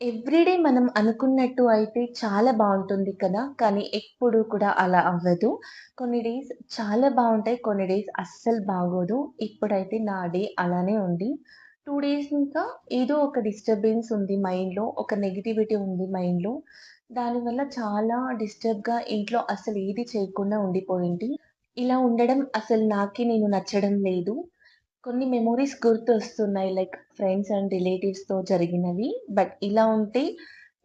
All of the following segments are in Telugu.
ఎవ్రీడే మనం అనుకున్నట్టు అయితే చాలా బావుంటుంది కదా! కానీ ఎప్పుడు కూడా అలా అవ్వదు. కొన్ని డేస్ చాలా బావుంటాయి. కొన్ని డేస్ అస్సలు బాగోదు. ఇప్పుడైతే నా డే అలానే ఉంది. 2 డేస్ ఇంకా ఏదో ఒక డిస్టర్బెన్స్ ఉంది మైండ్‌లో. ఒక నెగటివిటీ ఉంది మైండ్‌లో. దానివల్ల చాలా డిస్టర్బ్‌గా ఇంట్లో అసలు ఏది చేయకుండా ఉండిపోయింది. ఇలా ఉండడం అసలు నాకే నచ్చడం లేదు. కొన్ని మెమోరీస్ గుర్తొస్తున్నాయి. లైక్ ఫ్రెండ్స్ అండ్ రిలేటివ్స్‌తో జరిగినవి. బట్ ఇలా ఉంటే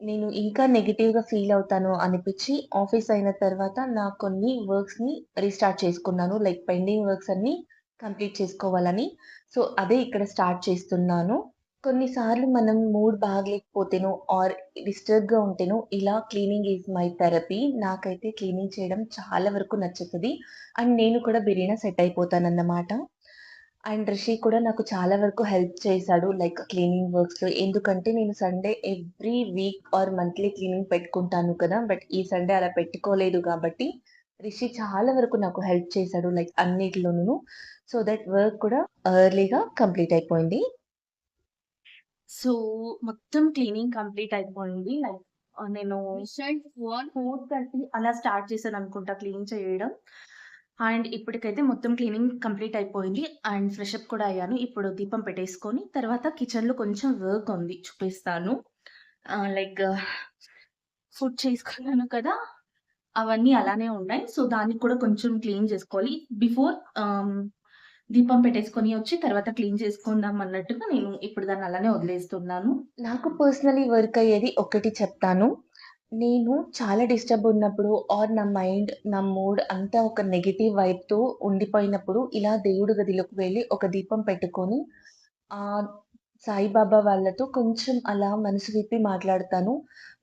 నేను ఇంకా నెగెటివ్‌గా ఫీల్ అవుతాను అనిపిచ్చి ఆఫీస్ అయిన తర్వాత నా కొన్ని వర్క్స్‌ని రీస్టార్ట్ చేసుకున్నాను. లైక్ పెండింగ్ వర్క్స్ అన్నీ కంప్లీట్ చేసుకోవాలని. సో, అదే ఇక్కడ స్టార్ట్ చేస్తున్నాను. కొన్నిసార్లు మనం మూడ్ బాగలేకపోతేనో ఆర్ డిస్టర్బ్‌గా ఉంటేనో ఇలా క్లీనింగ్ ఈజ్ మై థెరపీ. నాకైతే క్లీనింగ్ చేయడం చాలా వరకు నచ్చుతది. అండ్ నేను కూడా బిరీనా సెట్ అయిపోతానన్నమాట. అండ్ రిషి కూడా నాకు చాలా వరకు హెల్ప్ చేశాడు. లైక్ క్లీనింగ్ వర్క్స్‌లో. ఎందుకంటే నేను Sunday every week or monthly cleaning పెట్టుకుంటాను కదా! బట్ ఈ సండే అలా పెట్టుకోలేదు కాబట్టి, రిషి చాలా వరకు నాకు హెల్ప్ చేశాడు. లైక్ అన్నిటిలోనూ. సో దట్ వర్క్ కూడా ఎర్లీగా కంప్లీట్ అయిపోయింది. సో, మొత్తం క్లీనింగ్ కంప్లీట్ అయిపోయింది. లైక్ నేను 4:30 అలా స్టార్ట్ చేశాననుకుంటా క్లీన్ చేయడం. అండ్ ఇప్పటికైతే మొత్తం క్లీనింగ్ కంప్లీట్ అయిపోయింది. అండ్ ఫ్రెష్ అప్ కూడా అయ్యాను. ఇప్పుడు దీపం పెట్టేసుకొని తర్వాత కిచెన్‌లో కొంచెం వర్క్ ఉంది చూపిస్తాను. లైక్ ఫుడ్ చేసుకున్నాను కదా! అవన్నీ అలానే ఉన్నాయి. సో, దాన్ని కూడా కొంచెం క్లీన్ చేసుకోవాలి. బిఫోర్ ఆహ్, దీపం పెట్టేసుకొని వచ్చి తర్వాత క్లీన్ చేసుకుందాం అన్నట్టుగా నేను ఇప్పుడు దాన్ని అలానే వదిలేస్తున్నాను. నాకు పర్సనల్లీ వర్క్ అయ్యేది ఒకటి చెప్తాను. నేను చాలా డిస్టర్బ్ ఉన్నప్పుడు ఆర్ నా మైండ్, నా మూడ్ అంతా ఒక నెగెటివ్ వైబ్‌తో ఉండిపోయినప్పుడు ఇలా దేవుడి గదిలోకి వెళ్లి ఒక దీపం పెట్టుకొని సాయిబాబా వాళ్ళతో కొంచెం అలా మనసు విప్పి మాట్లాడతాను.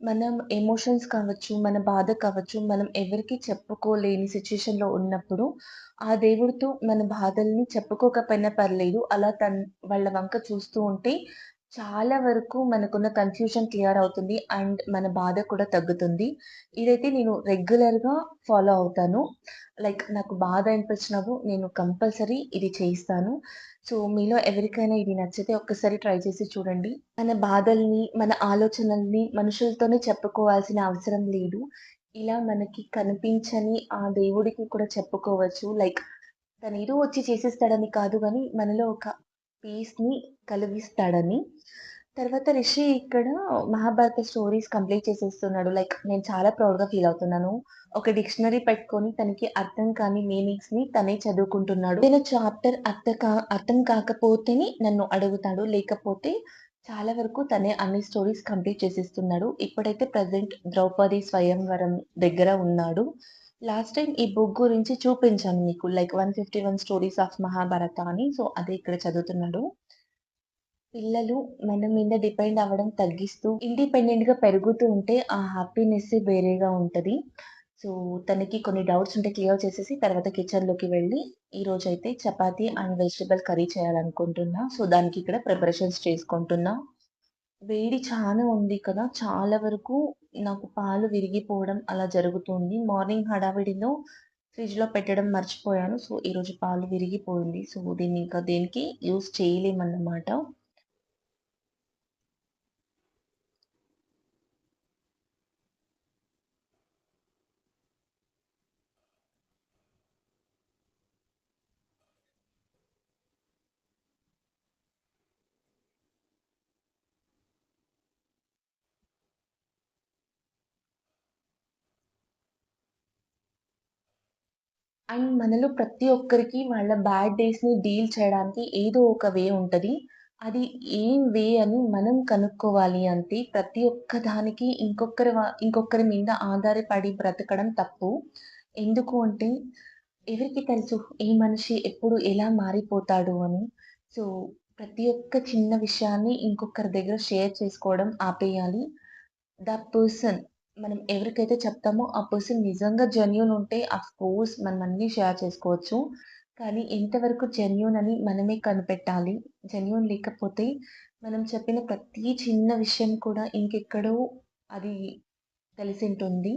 మనం ఎమోషన్స్ కావచ్చు, మన బాధ కావచ్చు, మనం ఎవరికీ చెప్పుకోలేని సిట్యుయేషన్‌లో ఉన్నప్పుడు, ఆ దేవుడితో మన బాధల్ని చెప్పుకోకపోయినా పర్లేదు. అలా వాళ్ళ వంక చూస్తూ ఉంటే చాలా వరకు మనకున్న కన్‌ఫ్యూజన్ క్లియర్ అవుతుంది. అండ్ మన బాధ కూడా తగ్గుతుంది. ఇదైతే నేను రెగ్యులర్‌గా ఫాలో అవుతాను. లైక్ నాకు బాధ అనిపించినప్పుడు నేను కంపల్సరీ ఇది చేయిస్తాను. సో, మీలో ఎవరికైనా ఇది నచ్చితే ఒక్కసారి ట్రై చేసి చూడండి. మన బాధల్ని, మన ఆలోచనల్ని మనుషులతోనే చెప్పుకోవాల్సిన అవసరం లేదు. ఇలా మనకి కనిపించని ఆ దేవుడికి కూడా చెప్పుకోవచ్చు. లైక్ తనేదో వచ్చి చేసేస్తాడని కాదు గానీ, మనలో ఒక పీస్‌ని కలిగిస్తాడని. తర్వాత రిషి ఇక్కడ మహాభారత స్టోరీస్ కంప్లీట్ చేసేస్తున్నాడు. లైక్ నేను చాలా ప్రౌడ్‌గా ఫీల్ అవుతున్నాను. ఒక డిక్షనరీ పెట్టుకొని తనకి అర్థం కాని మీనింగ్స్‌ని తనే చదువుకుంటున్నాడు. ఏదైనా చాప్టర్ అర్థం కాకపోతేనే నన్ను అడుగుతాడు. లేకపోతే చాలా వరకు తనే అన్ని స్టోరీస్ కంప్లీట్ చేసేస్తున్నాడు. ఇప్పుడైతే ప్రెజెంట్ 'ద్రౌపది స్వయంవరం' దగ్గర ఉన్నాడు. లాస్ట్ టైమ్ ఈ బుక్ గురించి చూపించాను మీకు. లైక్ 151 స్టోరీస్ ఆఫ్ మహాభారత అని. సో, అదే ఇక్కడ చదువుతున్నాడు. పిల్లలు మన మీద డిపెండ్ అవ్వడం తగ్గిస్తూ, ఇండిపెండెంట్‌గా పెరుగుతూ ఉంటే ఆ హ్యాపీనెస్సే వేరేగా ఉంటది. సో, తనకి కొన్ని డౌట్స్ ఉంటే క్లియర్ చేసేసి తర్వాత కిచెన్‌లోకి వెళ్ళి ఈరోజైతే చపాతీ అండ్ వెజిటబుల్ కర్రీ చేయాలనుకుంటున్నా. సో, దానికి ఇక్కడ ప్రిపరేషన్స్ చేసుకుంటున్నా. వేడి చానా ఉంది కదా! చాలా వరకు నాకు పాలు విరిగిపోవడం అలా జరుగుతుంది. మార్నింగ్ హడావిడిలో ఫ్రిడ్జ్‌లో పెట్టడం మర్చిపోయాను. సో, ఈరోజు పాలు విరిగిపోయింది. సో, దీన్ని ఇంకా దేనికి యూజ్ చేయలేమన్నమాట. అండ్ మనలో ప్రతి ఒక్కరికి వాళ్ళ బ్యాడ్ డేస్‌ని డీల్ చేయడానికి ఏదో ఒక వే ఉంటది. అది ఏం వే అని మనం కనుక్కోవాలి అంతే. ప్రతి ఒక్క దానికి ఇంకొకరి మీద ఆధారపడి బ్రతకడం తప్పు. ఎందుకు అంటే ఎవరికి తెలుసు ఏ మనిషి ఎప్పుడు ఎలా మారిపోతాడు అని. సో, ప్రతి ఒక్క చిన్న విషయాన్ని ఇంకొకరి దగ్గర షేర్ చేసుకోవడం ఆపేయాలి. ద పర్సన్ మనం ఎవరికైతే చెప్తామో ఆ పర్సన్ నిజంగా జెన్యూన్ ఉంటే అఫ్‌కోర్స్ మనం అన్నీ షేర్ చేసుకోవచ్చు. కానీ ఎంతవరకు జెన్యూన్ అని మనమే కనిపెట్టాలి. జెన్యూన్ లేకపోతే మనం చెప్పిన ప్రతి చిన్న విషయం కూడా ఇంకెక్కడో అది తెలిసుంటుంది.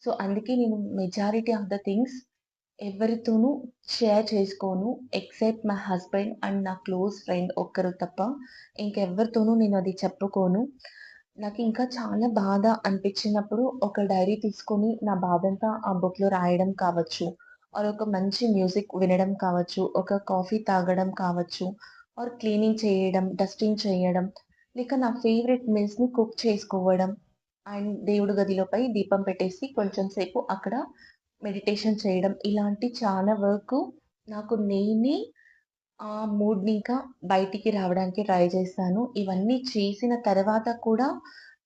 సో, అందుకే నేను మెజారిటీ ఆఫ్ ద థింగ్స్ ఎవరితోనూ షేర్ చేసుకోను. ఎక్సెప్ట్ మై హస్బెండ్ అండ్ నా క్లోజ్ ఫ్రెండ్ ఒక్కరు తప్ప. ఇంకెవ్వరితోనూ నేను అది చెప్పుకోను. నాకింకా చాలా బాధ అనిపించినప్పుడు ఒక డైరీ తీసుకొని నా బాధంతా ఆ బుక్‌లో రాయడం కావచ్చు, ఆర్ ఒక మంచి మ్యూజిక్ వినడం కావచ్చు, ఒక కాఫీ తాగడం కావచ్చు, ఆర్ క్లీనింగ్ చేయడం, డస్టింగ్ చేయడం, లేక నా ఫేవరెట్ మీల్స్‌ని కుక్ చేసుకోవడం అండ్ దేవుడి గదిలోపై దీపం పెట్టేసి కొంచెం సేపు అక్కడ మెడిటేషన్ చేయడం. ఇలాంటి చాలా వరకు నాకు నేనే ఆ మూడ్‌నింకా బయటికి రావడానికి ట్రై చేశాను. ఇవన్నీ చేసిన తర్వాత కూడా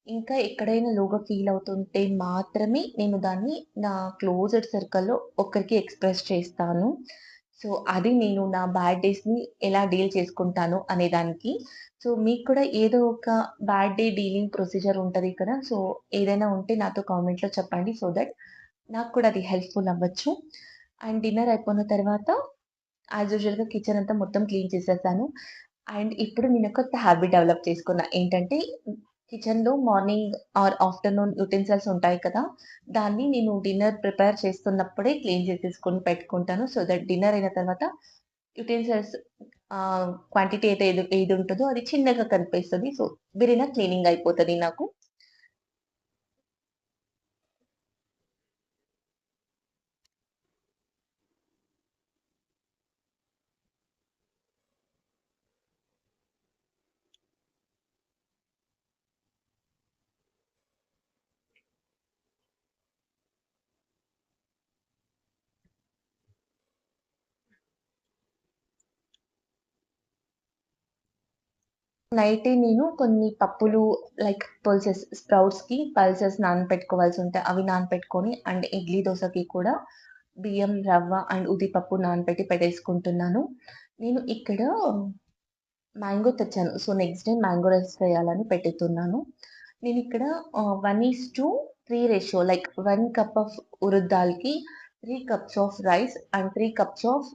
ఇంకా ఎక్కడైనా లోగా ఫీల్ అవుతుంటే మాత్రమే నేను దాన్ని నా క్లోజ్డ్ సర్కిల్‌లో ఒక్కరికి ఎక్స్‌ప్రెస్ చేస్తాను. సో, అది నేను నా బ్యాడ్ డేస్‌ని ఎలా డీల్ చేసుకుంటాను అనే దానికి. సో, మీకు కూడా ఏదో ఒక బ్యాడ్ డే డీలింగ్ ప్రొసీజర్ ఉంటది కదా! సో, ఏదైనా ఉంటే నాతో కామెంట్‌లో చెప్పండి. సో దట్ నాకు కూడా అది హెల్ప్‌ఫుల్ అవ్వచ్చు. అండ్ డిన్నర్ అయిపోయిన తర్వాత యాజ్ యూజువల్‌గా కిచెన్ అంతా మొత్తం క్లీన్ చేసేసాను. అండ్ ఇప్పుడు నేను కొత్త హాబిట్ డెవలప్ చేసుకున్నా. ఏంటంటే కిచెన్‌లో మార్నింగ్ ఆర్ ఆఫ్టర్‌నూన్ యుటెన్సిల్స్ ఉంటాయి కదా! దాన్ని నేను డిన్నర్ ప్రిపేర్ చేస్తున్నప్పుడే క్లీన్ చేసేసుకొని పెట్టుకుంటాను. సో దట్ డిన్నర్ అయిన తర్వాత యుటెన్సిల్స్ క్వాంటిటీ అయితే ఏదుంటదో అది చిన్నగా కనిపిస్తది. సో, బిరిన క్లీనింగ్ అయిపోతది నాకు. నైటే నేను కొన్ని పప్పులు లైక్ పల్సెస్ నానపెట్టుకోవాల్సుంటాయి. అవి నానపెట్టుకొని అండ్ ఇడ్లీ, దోసకి కూడా బియ్యం, రవ్వ అండ్ ఉద్దిపప్పు నానపెట్టి పెట్టేసుకుంటున్నాను. నేను ఇక్కడ మ్యాంగో తెచ్చాను. So, next day mango rice చేయాలని పెట్టుతున్నాను. నేనిక్కడ 1:3 ratio like 1 cup of urad దాల్‌కి 3 cups of rice and 3 cups of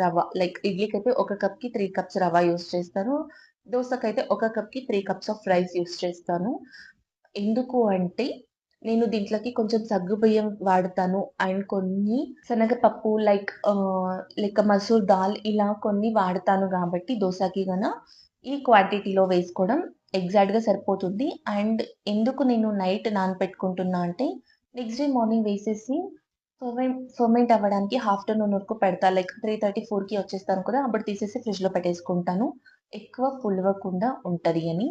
rava. Like ఇడ్లీకైతే ఒక కప్‌కి 3 కప్స్ రవ్వ యూజ్ చేస్తాను. దోసకైతే ఒక కప్‌కి 3 కప్స్ ఆఫ్ రైస్ యూజ్ చేస్తాను. ఎందుకు అంటే, నేను దీంట్లోకి కొంచెం సగ్గుబియ్యం వాడతాను. అండ్ కొన్ని శనగపప్పు లైక్ మసూర్ దాల్ ఇలా కొన్ని వాడతాను గాబట్టి దోసకి ఈ క్వాంటిటీలో వేసుకోవడం ఎగ్జాక్ట్‌గా సరిపోతుంది. అండ్ ఎందుకు నేను నైట్ నానపెట్టుకుంటున్నా అంటే, నెక్స్ట్ డే మార్నింగ్ వేసేసి ఫెర్మెంట్ అవ్వడానికి ఆఫ్టర్‌నూన్ వరకు పెడతా. లైక్ 3:30, 4కి వచ్చేస్తాను కదా! అప్పుడు తీసేసి ఫ్రిడ్జ్‌లో పెట్టేసుకుంటాను. ఎక్కువ పులవకుండా ఉంటది అని.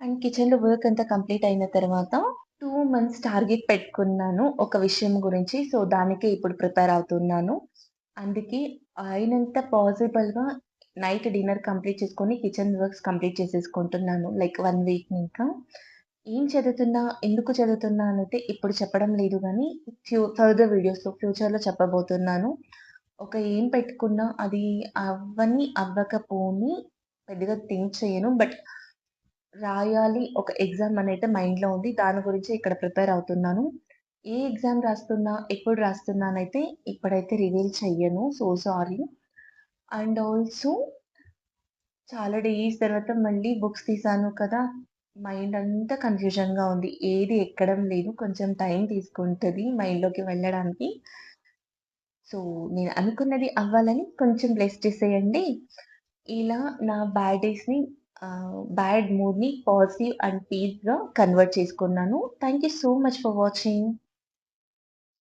అండ్ కిచెన్‌లో వర్క్ అంతా కంప్లీట్ అయిన తర్వాత 2 మంత్స్ టార్గెట్ పెట్టుకున్నాను ఒక విషయం గురించి. సో, దానికే ఇప్పుడు ప్రిపేర్ అవుతున్నాను. అందుకే అయినంత పాసిబుల్‌గా నైట్ డిన్నర్ కంప్లీట్ చేసుకొని కిచెన్ వర్క్స్ కంప్లీట్ చేసేసుకుంటున్నాను. లైక్ 1 వీక్‌ని ఇంకా. ఏం చదువుతున్నా, ఎందుకు చదువుతున్నా అనైతే ఇప్పుడు చెప్పడం లేదు గానీ, ఫర్దర్ వీడియోస్‌లో ఫ్యూచర్‌లో చెప్పబోతున్నాను. ఒక ఎయిమ్ పెట్టుకున్నా అది అవ్వని, అవ్వకపోని పెద్దగా థింక్ చేయను. బట్ రాయాలి ఒక ఎగ్జామ్ అనైతే మైండ్‌లో ఉంది. దాని గురించే ఇక్కడ ప్రిపేర్ అవుతున్నాను. ఏ ఎగ్జామ్ రాస్తున్నా, ఎప్పుడు రాస్తున్నానైతే ఇప్పుడైతే రివీల్ చెయ్యను. So sorry. అండ్ ఆల్సో చాలా డేస్ తర్వాత మళ్ళీ బుక్స్ తీశాను కదా! మైండ్ అంతా కన్‌ఫ్యూజన్‌గా ఉంది. ఏది ఎక్కడం లేదు. కొంచెం టైం తీసుకుంటది మైండ్‌లోకి వెళ్ళడానికి. సో, నేను అనుకున్నది అవ్వాలని కొంచెం బ్లెస్ చేసేయండి. ఇలా నా బ్యాడ్ మూడ్‌ని పాజిటివ్ అండ్ పీస్‌గా కన్వర్ట్ చేసుకున్నాను. Thank you so much for watching.